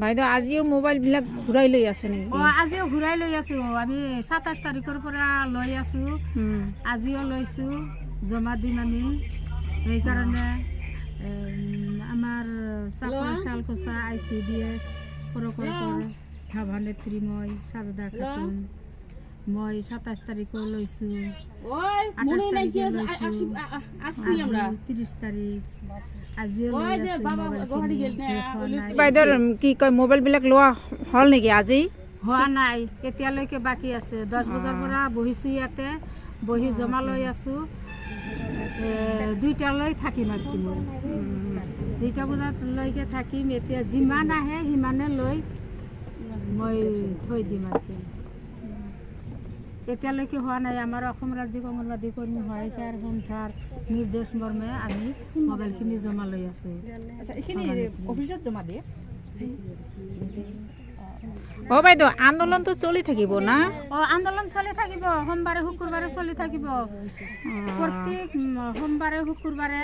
বাইদেউ আজিও মোবাইলবিলাক ঘূৰাই লৈ আছে নেকি? আজিও ঘূৰাই লৈ আছোঁ। আমি 27 তাৰিখৰ পৰা লৈ আছোঁ। আজিও লৈছোঁ, জমা দিম আমি। সেইকাৰণে আমাৰ চাকৰ শালকোচা ICDS প্ৰকল্পৰ সভানেত্ৰী মই সাজদা খাতুন, মই 27 তাৰিখেও লৈছোঁ, 28 তাৰিখে লৈছোঁ, 30 তাৰিখ আজিও লৈ আছোঁ। বাইদেউৰ কি কয় মোবাইলবিলাক লোৱা হ'ল নেকি আজি? হোৱা নাই, এতিয়ালৈকে বাকী আছে। 10 বজাৰ পৰা বহিছোঁ, ইয়াতে বহি জমা লৈ আছোঁ। 2টালৈ থাকিম আৰু কি মই 2টা বজালৈকে থাকিম। এতিয়া যিমান আহে সিমানে লৈ মই থৈ দিম আৰু কি। এতিয়ালৈকে হোৱা নাই। আমাৰ অসম ৰাজ্যিক অংগনবাদী কৰ্মী সহায়িকাৰ সন্থাৰ নিৰ্দেশ মৰ্মে আমি মোবাইলখিনি জমা লৈ আছোঁ। এইখিনি অফিচত জমা দিয়ে। বাইদেউ আন্দোলনটো চলি থাকিব না? আন্দোলন চলি থাকিব, সোমবাৰে শুকুৰবাৰে চলি থাকিব। প্ৰত্যেক সোমবাৰে শুকুৰবাৰে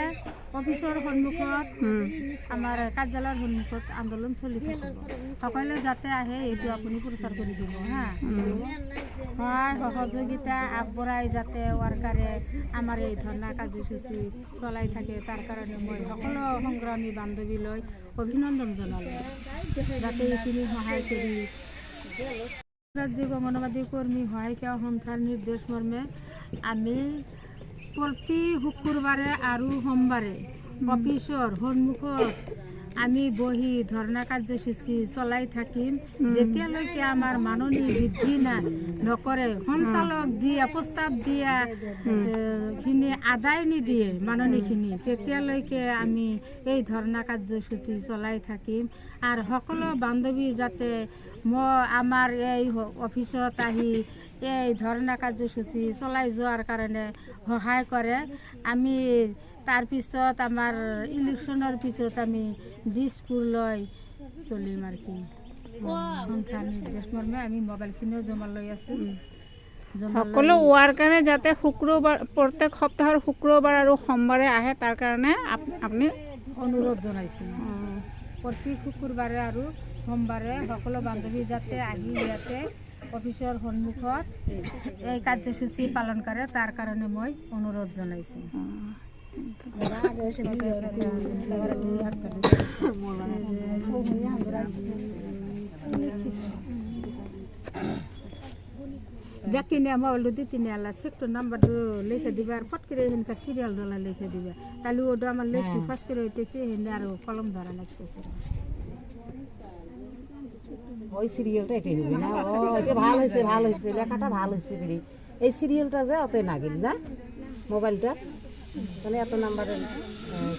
অফিচৰ সন্মুখত, আমাৰ কাৰ্যালয়ৰ সন্মুখত আন্দোলন চলি থাকিব। সকলোৱে যাতে আহে এইটো আপুনি প্ৰচাৰ কৰি দিব হা। সহায় সহযোগিতা আগবঢ়াই যাতে ৱাৰ্কাৰে আমাৰ এই ধৰ্ণা কাৰ্যসূচী চলাই থাকে, তাৰ কাৰণে মই সকলো সংগ্ৰামী বান্ধৱীলৈ অভিনন্দন জনালোঁ। যাতে এইখিনি সহায় কৰি ৰাজ্যিক অংগনবাদী কৰ্মী সহায়িকা সন্থাৰ নিৰ্দেশ মৰ্মে আমি প্ৰতি শুকুৰবাৰে আৰু সোমবাৰে অফিচৰ সন্মুখত আমি বহি ধৰ্ণা কাৰ্যসূচী চলাই থাকিম, যেতিয়ালৈকে আমাৰ মাননি বৃদ্ধি নকৰে, সঞ্চালক দিয়া প্ৰস্তাৱ দিয়া খিনি আদায় নিদিয়ে মাননিখিনি, তেতিয়ালৈকে আমি এই ধৰ্ণা কাৰ্যসূচী চলাই থাকিম। আৰু সকলো বান্ধৱী যাতে আমাৰ এই অফিচত আহি এই ধৰ্ণা কাৰ্যসূচী চলাই যোৱাৰ কাৰণে সহায় কৰে। আমি তাৰপিছত আমাৰ ইলেকশ্যনৰ পিছত আমি দিছপুৰলৈ চলিম আৰু কি। সন্থাৰ নিৰ্দেশ মৰ্মে আমি মোবাইলখিনিও জমা লৈ আছোঁ। সকলো ৱাৰ্কাৰে যাতে শুক্ৰবাৰ, প্ৰত্যেক সপ্তাহৰ শুক্ৰবাৰ আৰু সোমবাৰে আহে, তাৰ কাৰণে আপুনি অনুৰোধ জনাইছোঁ। প্ৰতি শুকুৰবাৰে আৰু সোমবাৰে সকলো বান্ধৱী যাতে আহি ইয়াতে অফিচৰ সন্মুখত এই কাৰ্যসূচী পালন কৰে, তাৰ কাৰণে মই অনুৰোধ জনাইছোঁ। ব্যক্তিনে মোবাইলটো দি তিনি আলা চেকটোৰ নাম্বাৰটো লিখে দিবা আৰু ফট করে সেনেকা সিরিয়াল ডলা লিখে দিবা, তাহলে ওটা আমার লেখি ফার্স্ট করে হইতেছে সেখানে আর কলম ধরা লাগতেছে। ওই সিরিয়ালটা এটাই হবে না? এটা ভালো হয়েছে, ভালো হয়েছে, লেখাটা ভালো হয়েছে। ফিরি এই সিরিয়ালটা যে অত না গেল না মোবাইলটা, মানে এত নাম্বারের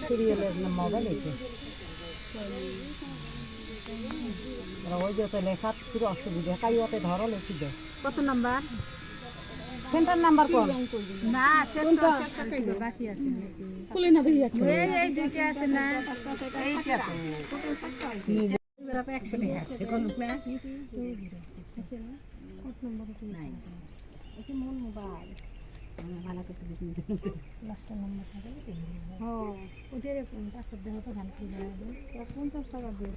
সিরিয়ালের মোবাইল এইটা ওই যে অত লেখা পুরো অসুবিধা, তাই অত ধরো লেখি দেয়। কত নাম্বার? সেন্টার নাম্বার কোন? না সেন্টার বাকি আছে খুলে না দেখি একটা এই দুইটা আছে না, এইটা তো 100 টাকা আছে কোন ক্লাস কত নাম্বার নাই, এটা মোর মোবাইল ভালো করতে দিন লাস্ট নাম্বার থাকে। ওটারে 5 টাকা তো ভালো করে 50 টাকা দিয়ে